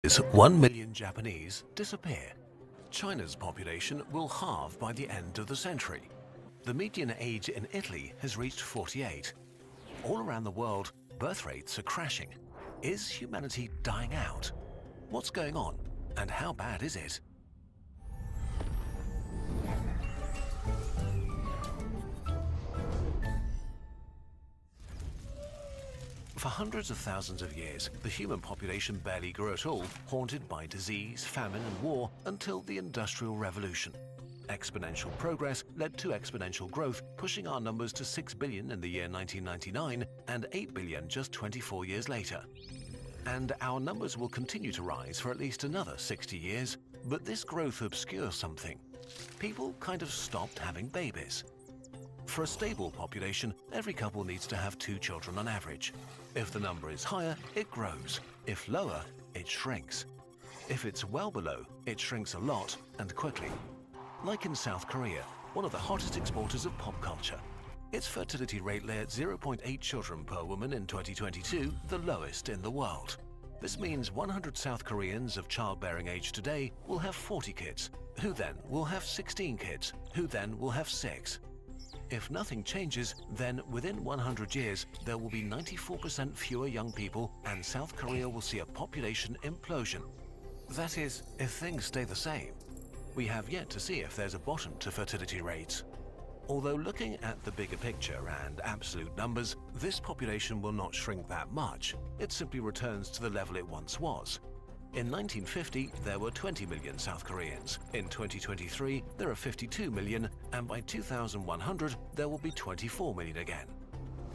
1 million Japanese disappear. China's population will halve by the end of the century. The median age in Italy has reached 48. All around the world, birth rates are crashing. Is humanity dying out? What's going on, and how bad is it? For hundreds of thousands of years, the human population barely grew at all, haunted by disease, famine and war until the Industrial Revolution. Exponential progress led to exponential growth, pushing our numbers to 6 billion in the year 1999 and 8 billion just 24 years later. And our numbers will continue to rise for at least another 60 years, but this growth obscures something. People kind of stopped having babies. For a stable population, every couple needs to have 2 children on average. If the number is higher, it grows. If lower, it shrinks. If it's well below, it shrinks a lot and quickly. Like in South Korea, one of the hottest exporters of pop culture. Its fertility rate lay at 0.8 children per woman in 2022, the lowest in the world. This means 100 South Koreans of childbearing age today will have 40 kids, who then will have 16 kids, who then will have 6. If nothing changes, then within 100 years, there will be 94% fewer young people and South Korea will see a population implosion. That is, if things stay the same. We have yet to see if there's a bottom to fertility rates. Although looking at the bigger picture and absolute numbers, this population will not shrink that much. It simply returns to the level it once was. In 1950, there were 20 million South Koreans. In 2023, there are 52 million, and by 2100, there will be 24 million again.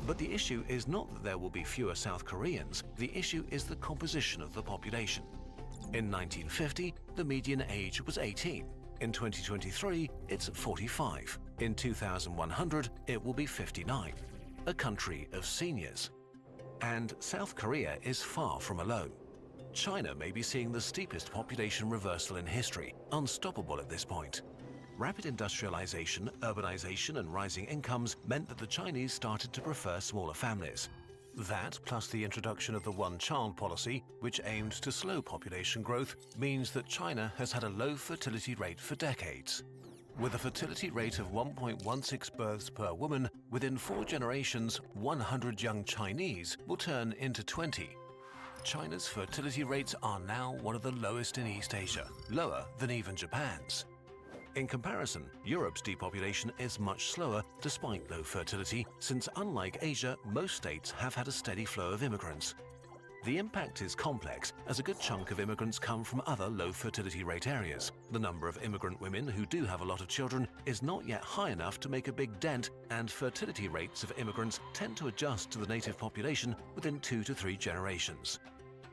But the issue is not that there will be fewer South Koreans, the issue is the composition of the population. In 1950, the median age was 18. In 2023, it's 45. In 2100, it will be 59. A country of seniors. And South Korea is far from alone. China may be seeing the steepest population reversal in history, unstoppable at this point. Rapid industrialization, urbanization and rising incomes meant that the Chinese started to prefer smaller families. That, plus the introduction of the one-child policy, which aimed to slow population growth, means that China has had a low fertility rate for decades. With a fertility rate of 1.16 births per woman, within 4 generations, 100 young Chinese will turn into 20. China's fertility rates are now one of the lowest in East Asia, lower than even Japan's. In comparison, Europe's depopulation is much slower despite low fertility, since unlike Asia, most states have had a steady flow of immigrants. The impact is complex, as a good chunk of immigrants come from other low fertility rate areas. The number of immigrant women who do have a lot of children is not yet high enough to make a big dent, and fertility rates of immigrants tend to adjust to the native population within 2 to 3 generations.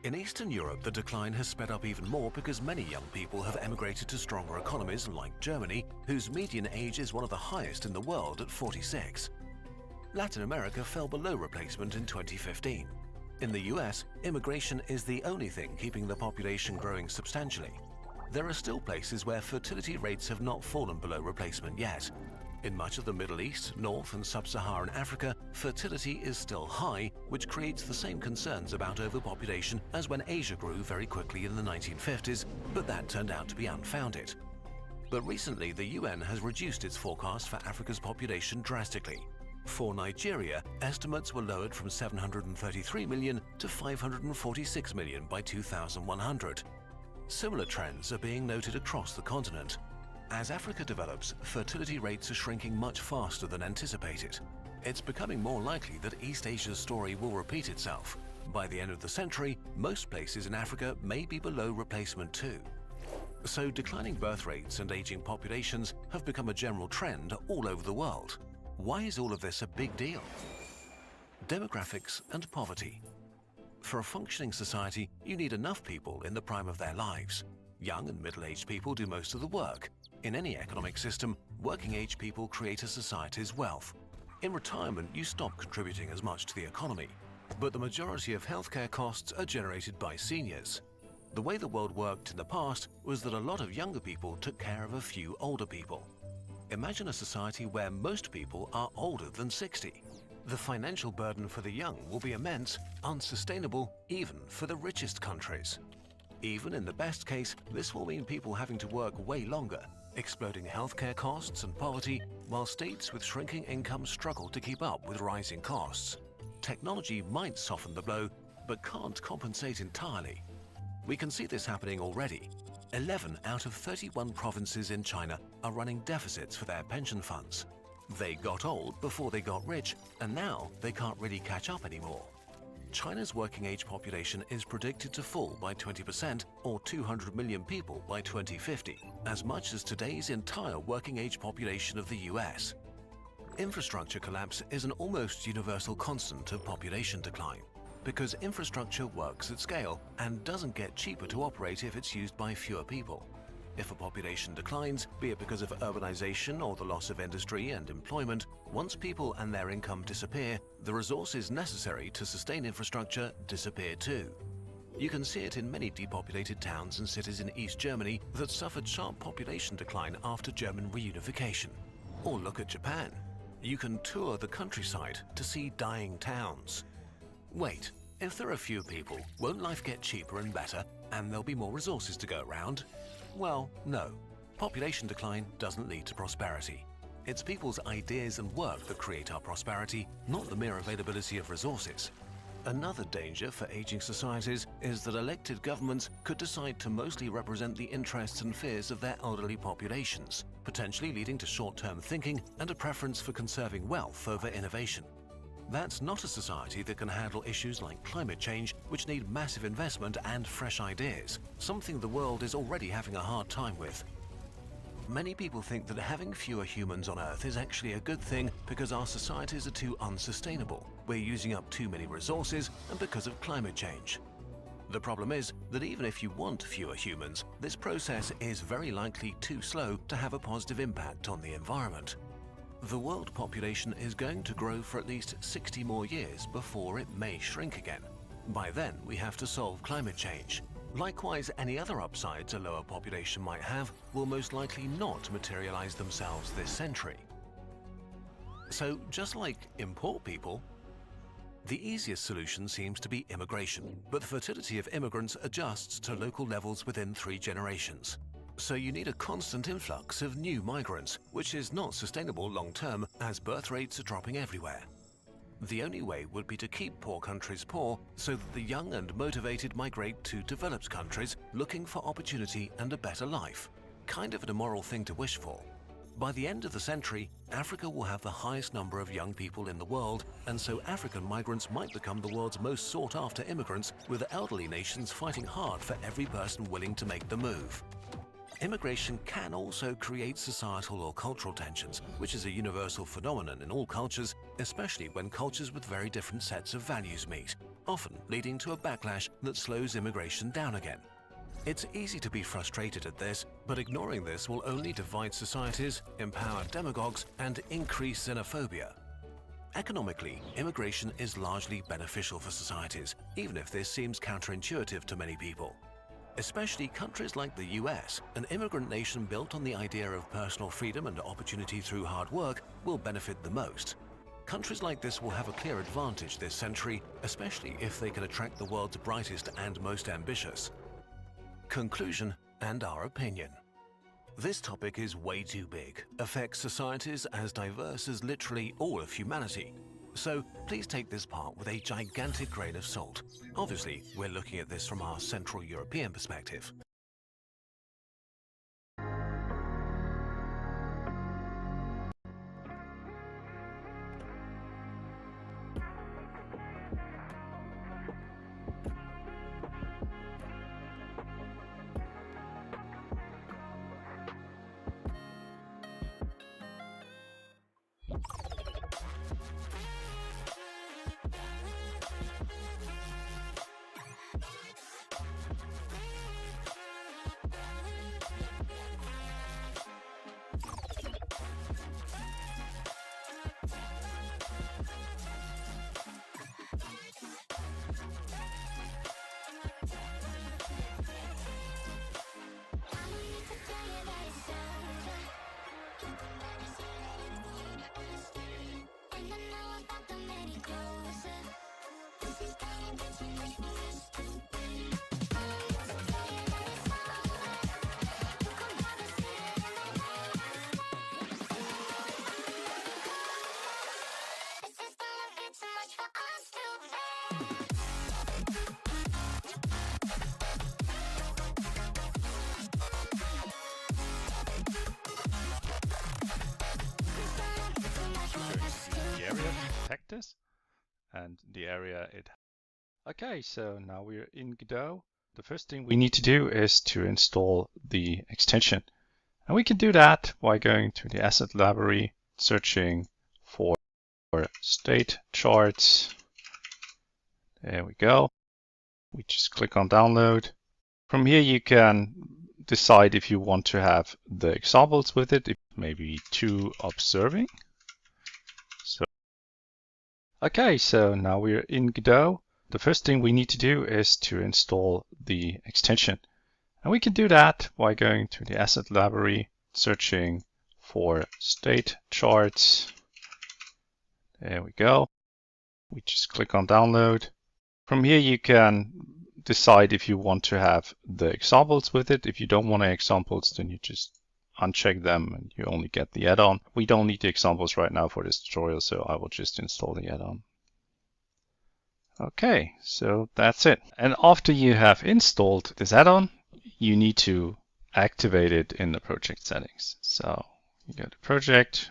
In Eastern Europe, the decline has sped up even more because many young people have emigrated to stronger economies like Germany, whose median age is one of the highest in the world at 46. Latin America fell below replacement in 2015. In the US, immigration is the only thing keeping the population growing substantially. There are still places where fertility rates have not fallen below replacement yet. In much of the Middle East, North and Sub-Saharan Africa, fertility is still high, which creates the same concerns about overpopulation as when Asia grew very quickly in the 1950s, but that turned out to be unfounded. But recently, the UN has reduced its forecast for Africa's population drastically. For Nigeria, estimates were lowered from 733 million to 546 million by 2100. Similar trends are being noted across the continent. As Africa develops, fertility rates are shrinking much faster than anticipated. It's becoming more likely that East Asia's story will repeat itself. By the end of the century, most places in Africa may be below replacement too. So declining birth rates and aging populations have become a general trend all over the world. Why is all of this a big deal? Demographics and poverty. For a functioning society, you need enough people in the prime of their lives. Young and middle-aged people do most of the work. In any economic system, working-age people create a society's wealth. In retirement, you stop contributing as much to the economy. But the majority of healthcare costs are generated by seniors. The way the world worked in the past was that a lot of younger people took care of a few older people. Imagine a society where most people are older than 60. The financial burden for the young will be immense, unsustainable, even for the richest countries. Even in the best case, this will mean people having to work way longer, exploding healthcare costs and poverty, while states with shrinking incomes struggle to keep up with rising costs. Technology might soften the blow, but can't compensate entirely. We can see this happening already. 11 out of 31 provinces in China are running deficits for their pension funds. They got old before they got rich, and now they can't really catch up anymore. China's working age population is predicted to fall by 20% or 200 million people by 2050, as much as today's entire working age population of the US. Infrastructure collapse is an almost universal constant of population decline, because infrastructure works at scale and doesn't get cheaper to operate if it's used by fewer people. If a population declines, be it because of urbanization or the loss of industry and employment, once people and their income disappear, the resources necessary to sustain infrastructure disappear too. You can see it in many depopulated towns and cities in East Germany that suffered sharp population decline after German reunification. Or look at Japan. You can tour the countryside to see dying towns. Wait, if there are few people, won't life get cheaper and better, and there'll be more resources to go around? Well, no. Population decline doesn't lead to prosperity. It's people's ideas and work that create our prosperity, not the mere availability of resources. Another danger for aging societies is that elected governments could decide to mostly represent the interests and fears of their elderly populations, potentially leading to short-term thinking and a preference for conserving wealth over innovation. That's not a society that can handle issues like climate change, which need massive investment and fresh ideas, something the world is already having a hard time with. Many people think that having fewer humans on Earth is actually a good thing because our societies are too unsustainable, we're using up too many resources, and because of climate change. The problem is that even if you want fewer humans, this process is very likely too slow to have a positive impact on the environment. The world population is going to grow for at least 60 more years before it may shrink again. By then, we have to solve climate change. Likewise, any other upsides a lower population might have will most likely not materialize themselves this century. So, just like import people, the easiest solution seems to be immigration, but the fertility of immigrants adjusts to local levels within 3 generations. So you need a constant influx of new migrants, which is not sustainable long-term as birth rates are dropping everywhere. The only way would be to keep poor countries poor so that the young and motivated migrate to developed countries looking for opportunity and a better life. Kind of an immoral thing to wish for. By the end of the century, Africa will have the highest number of young people in the world, and so African migrants might become the world's most sought-after immigrants, with elderly nations fighting hard for every person willing to make the move. Immigration can also create societal or cultural tensions, which is a universal phenomenon in all cultures, especially when cultures with very different sets of values meet, often leading to a backlash that slows immigration down again. It's easy to be frustrated at this, but ignoring this will only divide societies, empower demagogues, and increase xenophobia. Economically, immigration is largely beneficial for societies, even if this seems counterintuitive to many people. Especially countries like the US, an immigrant nation built on the idea of personal freedom and opportunity through hard work, will benefit the most. Countries like this will have a clear advantage this century, especially if they can attract the world's brightest and most ambitious. Conclusion and our opinion. This topic is way too big, affects societies as diverse as literally all of humanity. So please take this part with a gigantic grain of salt. Obviously, we're looking at this from our Central European perspective. select this and the area it. Okay, so now we're in Godot. The first thing we need to do is to install the extension. And we can do that by going to the asset library, searching for state charts. There we go. We just click on download. From here you can decide if you want to have the examples with it, if maybe too observing. Okay, so now we're in Godot. The first thing we need to do is to install the extension. And we can do that by going to the asset library, searching for state charts. There we go. We just click on download. From here you can decide if you want to have the examples with it. If you don't want any examples, then you just uncheck them and you only get the add-on. We don't need the examples right now for this tutorial, so I will just install the add-on. Okay, so that's it. And after you have installed this add-on, you need to activate it in the project settings. So you go to project.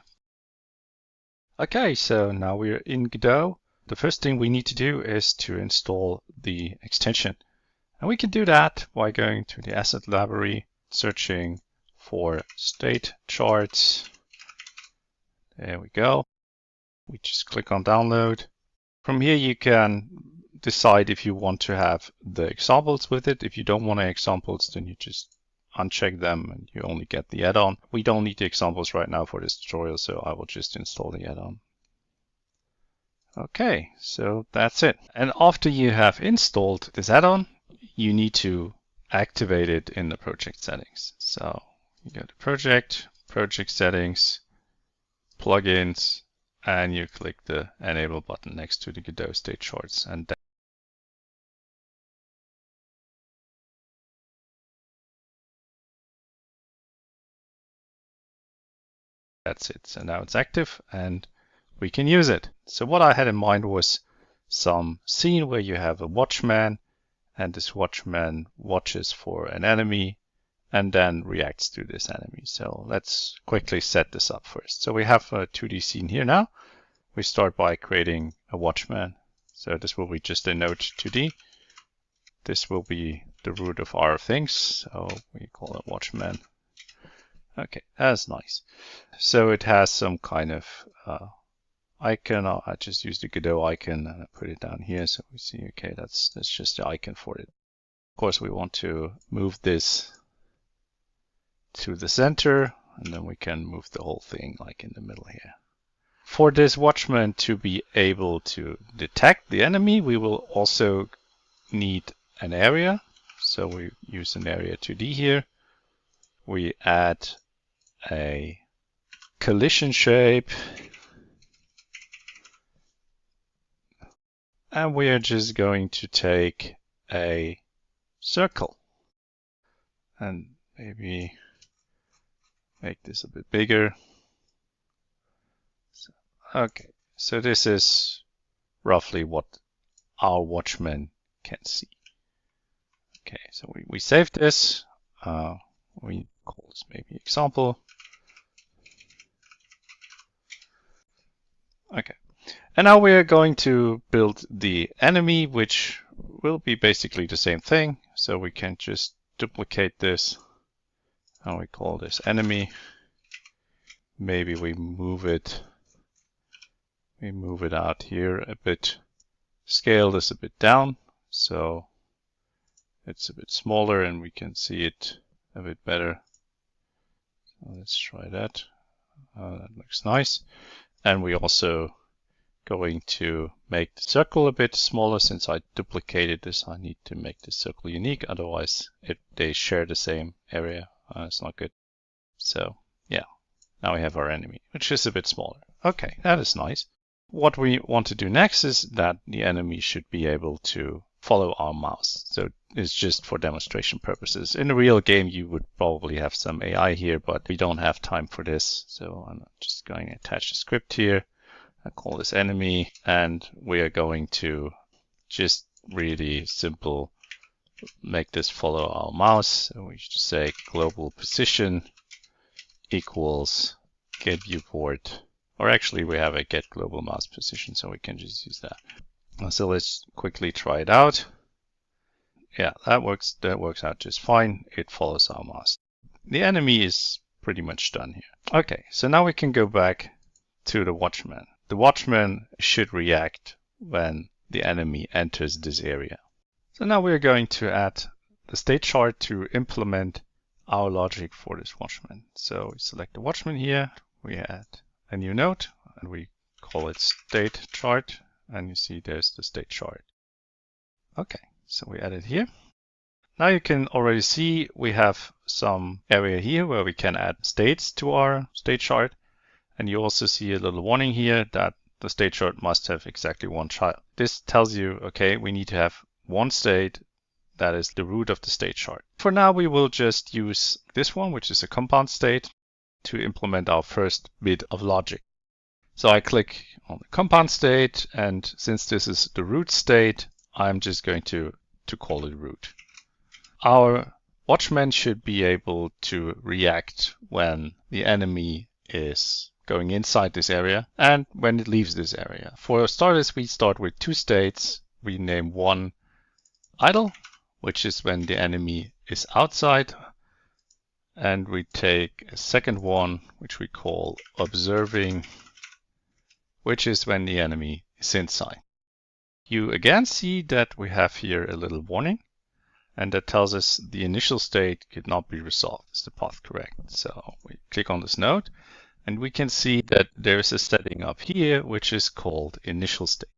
Okay, so now we're in Godot. The first thing we need to do is to install the extension. And we can do that by going to the asset library, searching for state charts. There we go. We just click on download. From here you can decide if you want to have the examples with it. If you don't want any examples, then you just uncheck them and you only get the add-on. We don't need the examples right now for this tutorial, so I will just install the add-on. Okay, so that's it. And after you have installed this add-on, you need to activate it in the project settings. So you go to project, project settings, plugins, and you click the enable button next to the Godot state charts. And that's it. So now it's active and we can use it. So what I had in mind was some scene where you have a watchman, and this watchman watches for an enemy and then reacts to this enemy. So let's quickly set this up first. So we have a 2D scene here now. We start by creating a watchman. So this will be just a node 2D. This will be the root of our things. So we call it watchman. Okay, that's nice. So it has some kind of icon. I just use the Godot icon and I put it down here. So we see, okay, that's just the icon for it. Of course, we want to move this to the center, and then we can move the whole thing like in the middle here. For this watchman to be able to detect the enemy, we will also need an area. So we use an area 2D here. We add a collision shape. And we are just going to take a circle and maybe make this a bit bigger. Okay, so this is roughly what our watchman can see. Okay, so we save this. We call this maybe example. Okay, and now we are going to build the enemy, which will be basically the same thing. So we can just duplicate this and we call this enemy. Maybe we move it out here a bit, scale this a bit down so it's a bit smaller and we can see it a bit better. So let's try that. That looks nice. And we also going to make the circle a bit smaller. Since I duplicated this, I need to make the circle unique, otherwise they share the same area. It's not good. So yeah, now we have our enemy, which is a bit smaller. Okay, that is nice. What we want to do next is that the enemy should be able to follow our mouse. So it's just for demonstration purposes. In a real game, you would probably have some AI here, but we don't have time for this. So I'm just going to attach a script here. I call this enemy, and we are going to just really simple make this follow our mouse. So we should say global position equals get viewport Or actually we have a get global mouse position, so we can just use that. So let's quickly try it out. Yeah, that works out just fine. It follows our mouse. The enemy is pretty much done here. Okay, so now we can go back to the watchman. The watchman should react when the enemy enters this area. So now we're going to add the state chart to implement our logic for this watchman. So we select the watchman here, we add a new node, and we call it state chart, and you see there's the state chart. Okay, so we add it here. Now you can already see we have some area here where we can add states to our state chart, and you also see a little warning here that the state chart must have exactly one child. This tells you, okay, we need to have one state that is the root of the state chart. For now, we will just use this one, which is a compound state, to implement our first bit of logic. So I click on the compound state, and since this is the root state, I'm just going to call it root. Our watchman should be able to react when the enemy is going inside this area and when it leaves this area. For starters, we start with two states. We name one idle, which is when the enemy is outside, and we take a second one, which we call observing, which is when the enemy is inside. You again see that we have here a little warning, and that tells us the initial state could not be resolved. Is the path correct? So we click on this node, and we can see that there's a setting up here, which is called initial state.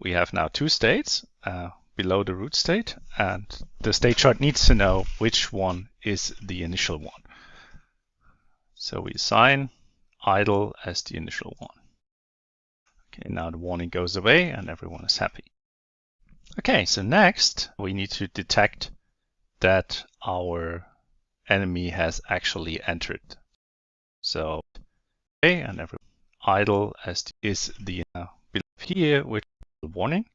We have now two states below the root state, and the state chart needs to know which one is the initial one. So we assign idle as the initial one. Okay, now the warning goes away and everyone is happy. Okay, so next we need to detect that our enemy has actually entered. So okay, and every idle as is the below here, which is the warning,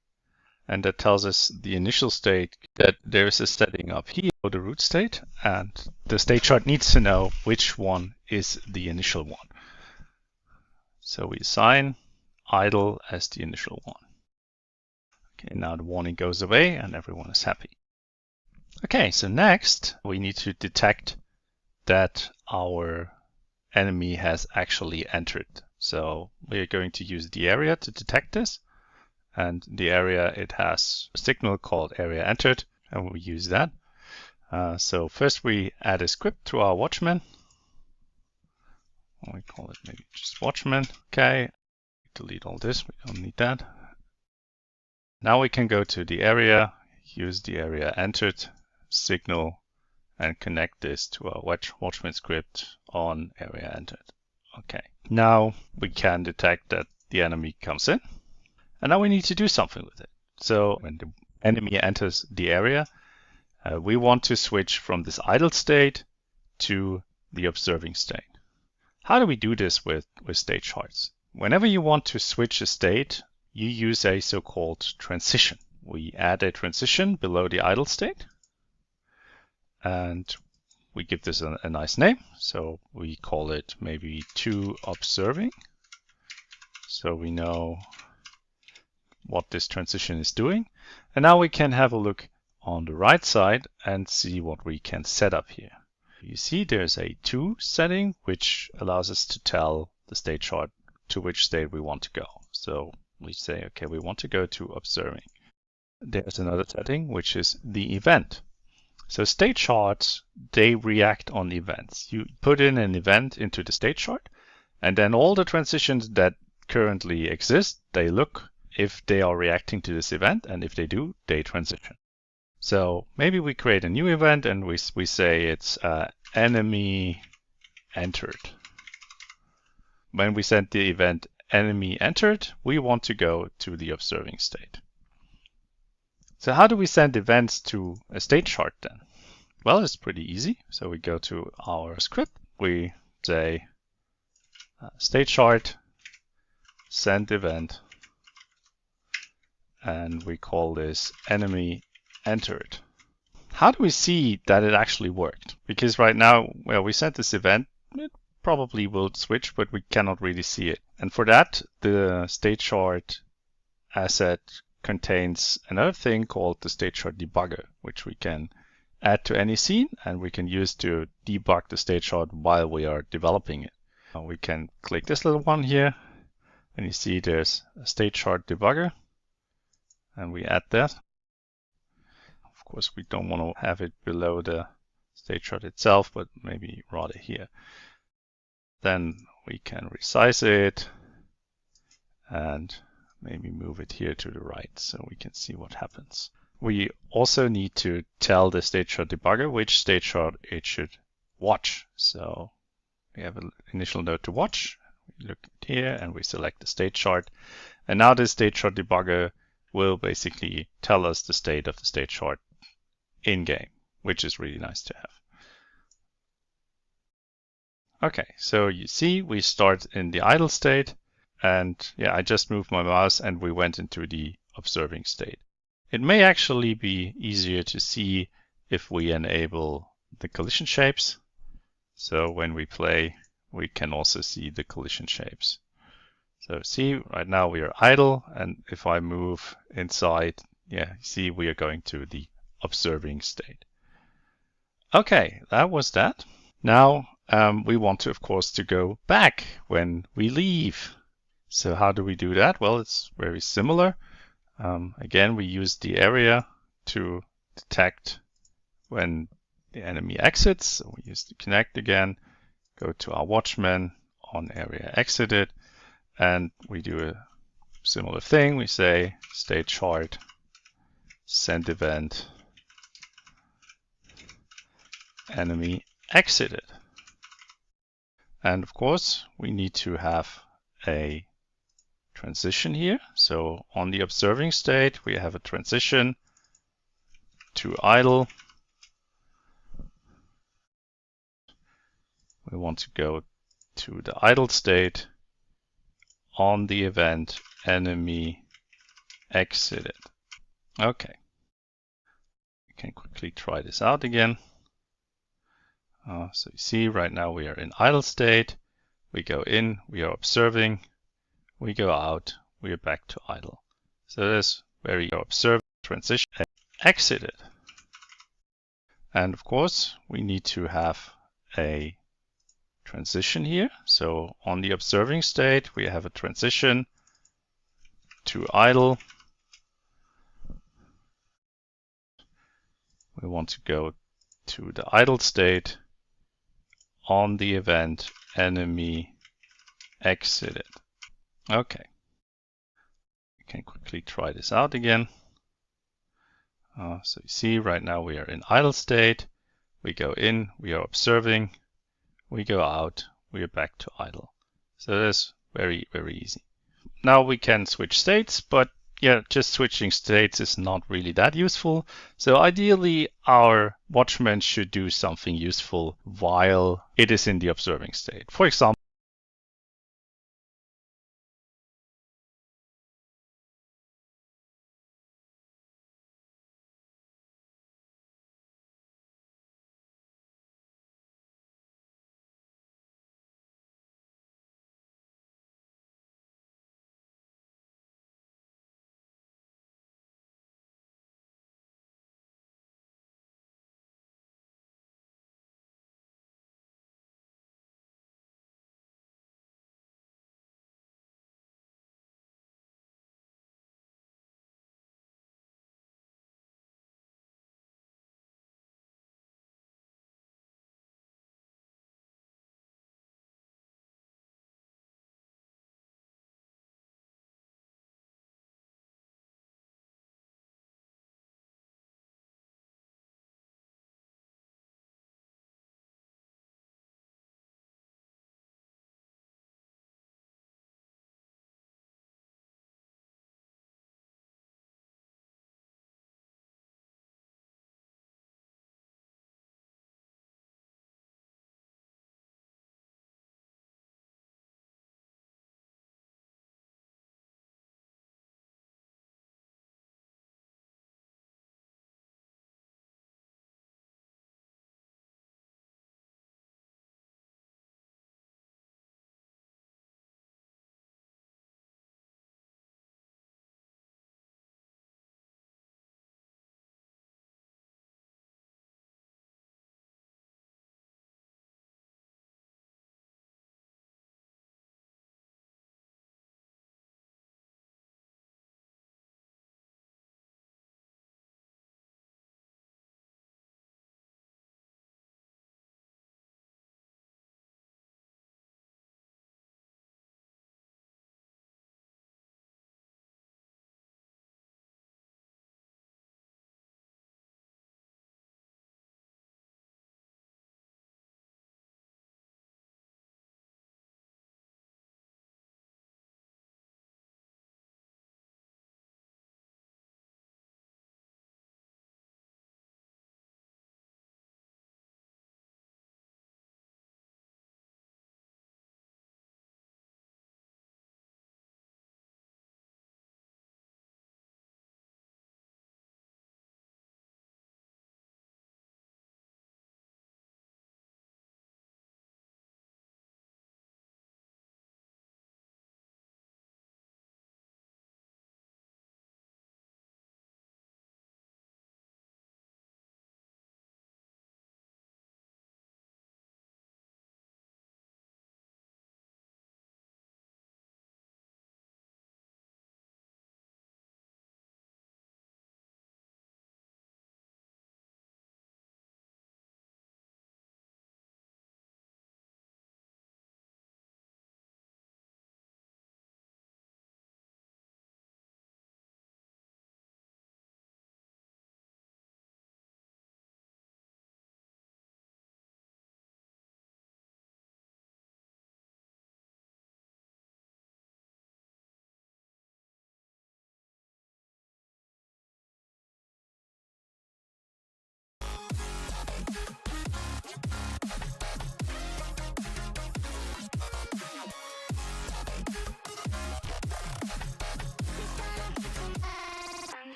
and that tells us the initial state that there is a setting up here for the root state, and the state chart needs to know which one is the initial one. So we assign idle as the initial one. Okay, now the warning goes away and everyone is happy. Okay, so next we need to detect that our enemy has actually entered. So we're going to use the area to detect this. And the area, it has a signal called area entered, and we use that. So first we add a script to our watchman. We call it maybe just watchman. Okay, delete all this, we don't need that. Now we can go to the area, use the area entered signal, and connect this to our watchman script on area entered. Okay, now we can detect that the enemy comes in. And now we need to do something with it. So when the enemy enters the area, we want to switch from this idle state to the observing state. How do we do this with state charts? Whenever you want to switch a state, you use a so-called transition. We add a transition below the idle state, and we give this a nice name. So we call it maybe to observing. So we know what this transition is doing. And now we can have a look on the right side and see what we can set up here. You see there's a to setting, which allows us to tell the state chart to which state we want to go. So we say, okay, we want to go to observing. There's another setting, which is the event. So state charts, they react on events. You put in an event into the state chart, and then all the transitions that currently exist, they look if they are reacting to this event, and if they do, they transition. So maybe we create a new event and we say it's enemy entered. When we send the event enemy entered, we want to go to the observing state. So how do we send events to a state chart then? Well, it's pretty easy. So we go to our script, we say state chart, send event, and we call this enemy entered. How do we see that it actually worked? Because right now, well, we sent this event, it probably will switch, but we cannot really see it. And for that, the state chart asset contains another thing called the state chart debugger, which we can add to any scene and we can use to debug the state chart while we are developing it. We can click this little one here and you see there's a state chart debugger and we add that. Of course, we don't want to have it below the state chart itself, but maybe rather here. Then we can resize it and maybe move it here to the right so we can see what happens. We also need to tell the state chart debugger which state chart it should watch. So we have an initial node to watch. We look here and we select the state chart. And now the state chart debugger will basically tell us the state of the state chart in game, which is really nice to have. Okay, so you see we start in the idle state. And yeah, I just moved my mouse and we went into the observing state. It may actually be easier to see if we enable the collision shapes. So when we play, we can also see the collision shapes. So see, right now we are idle. And if I move inside, yeah, see, we are going to the observing state. Okay, that was that. Now we want to, of course, to go back when we leave. So how do we do that? Well, it's very similar. Again, we use the area to detect when the enemy exits. So we use the connect again, go to our watchman on area exited, and we do a similar thing. We say state chart, send event, enemy exited. And of course, we need to have a transition here. So on the observing state, we have a transition to idle. We want to go to the idle state on the event enemy exited. Okay. We can quickly try this out again. So you see right now we are in idle state. We go in, we are observing. We go out, we are back to idle. So that's where you observe, transition, and exited. And of course, we need to have a transition here. So on the observing state, we have a transition to idle. We want to go to the idle state on the event enemy exited. Okay. We can quickly try this out again. So you see right now we are in idle state. We go in, we are observing. We go out, we are back to idle. So that's very, very easy. Now we can switch states, but yeah, just switching states is not really that useful. So ideally, our watchman should do something useful while it is in the observing state. For example,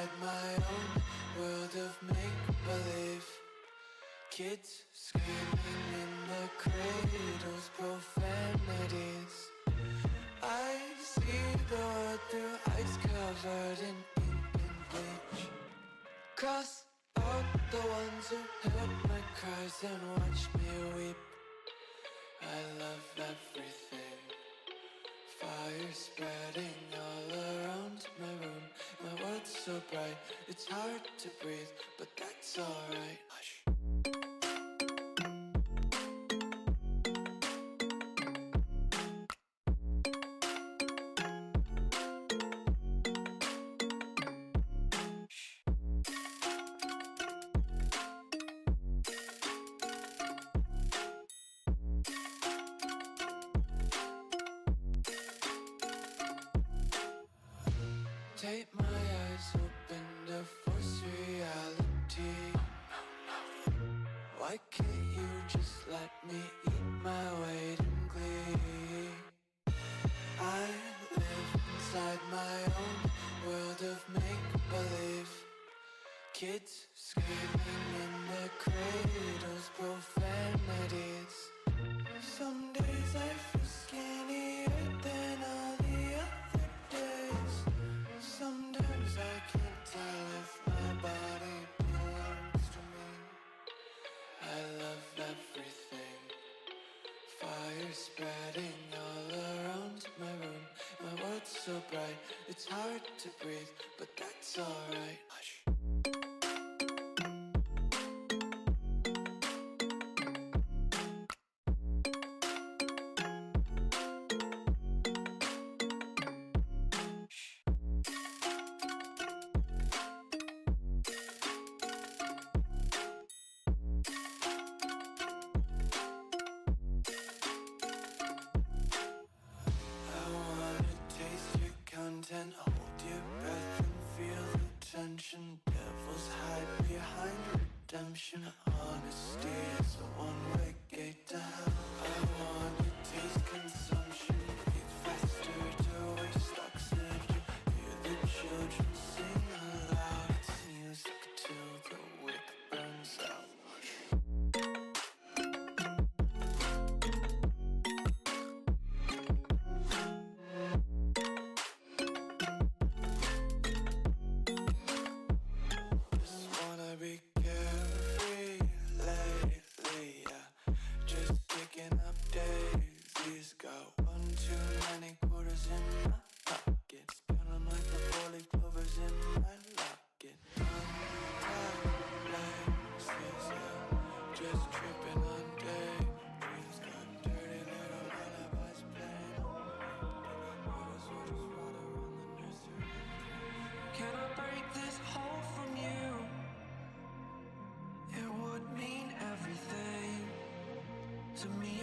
inside my own world of make-believe. Kids screaming in their cradles, profanities. I see the world through ice covered in ink and bleach. Cross out the ones who heard my cries and watched me weep. I love everything. Fire spreading all around my room. My world's so bright, it's hard to breathe, but that's alright. Hush. Take my eyes open to force reality. Why can't you just let me eat my weight in glee? I live inside my own world of make-believe. Kids screaming in their cradles, profanities. Some days I feel skinnier than all the other days. Sometimes I can't tell if my body belongs to me. I love everything. Fire spreading all around my room. My world's so bright, it's hard to breathe, but that's alright. Hush. Content, hold your breath and feel the tension. Devils hide behind redemption. Honesty is a one-way gate to hell. I wanna taste consumption. Breathe faster to waste oxygen. Hear the children sing aloud. It's music till the wick burns out. Be carefree lately, yeah. Just picking up daisies. Got one too many quarters in my pockets. Count 'em like the four-leaf clovers in my locket. Untied laces, yeah. Just tripping on daydreams. Got dirty little lullabies playing on repeat. Water sources water on the nursery. Can I break this hole from you? It would mean everything to me.